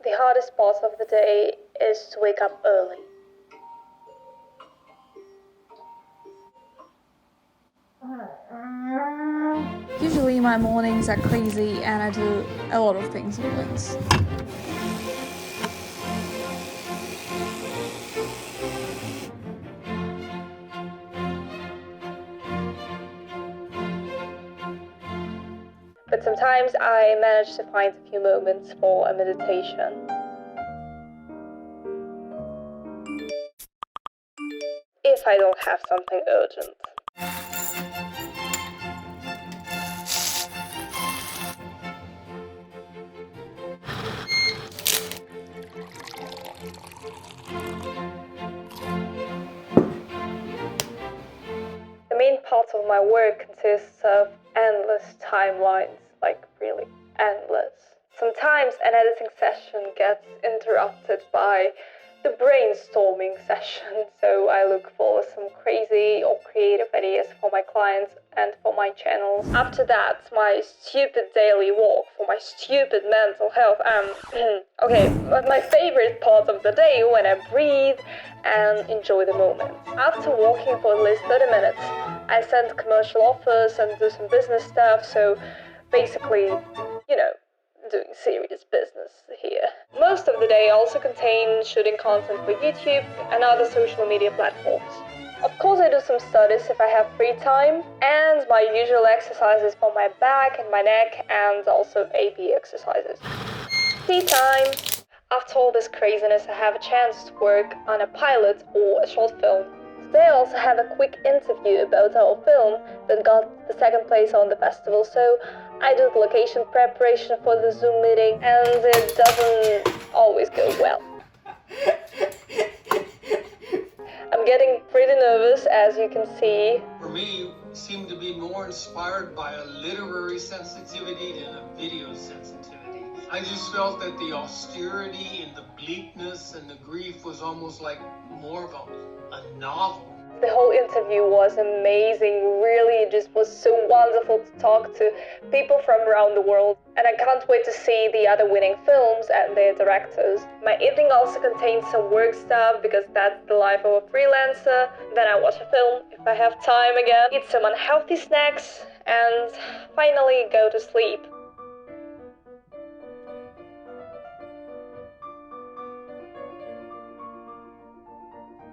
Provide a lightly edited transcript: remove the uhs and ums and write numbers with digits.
The hardest part of the day is to wake up early. Usually my mornings are crazy and I do a lot of things at once. But sometimes I manage to find a few moments for a meditation. If I don't have something urgent. The main part of my work consists of endless timelines, like really endless. Sometimes an editing session gets interrupted by the brainstorming session, so I look for some crazy or creative ideas for my clients and for my channels. After that, my stupid daily walk for my stupid mental health. Okay, but my favorite part of the day when I breathe and enjoy the moment. After walking for at least 30 minutes, I send commercial offers and do some business stuff, so basically, doing serious business here. Most of the day also contains shooting content for YouTube and other social media platforms. Of course, I do some studies if I have free time, and my usual exercises for my back and my neck, and also AB exercises. Tea time! After all this craziness, I have a chance to work on a pilot or a short film. Today I also have a quick interview about our film that got the second place on the festival, so I do the location preparation for the Zoom meeting, and it doesn't always go well. I'm getting pretty nervous, as you can see. For me, it seemed to be more inspired by a literary sensitivity than a video sensitivity. I just felt that the austerity and the bleakness and the grief was almost like more of a novel. The whole interview was amazing, really, it just was so wonderful to talk to people from around the world, and I can't wait to see the other winning films and their directors. My evening also contains some work stuff, because that's the life of a freelancer. Then I watch a film if I have time again, eat some unhealthy snacks, and finally go to sleep.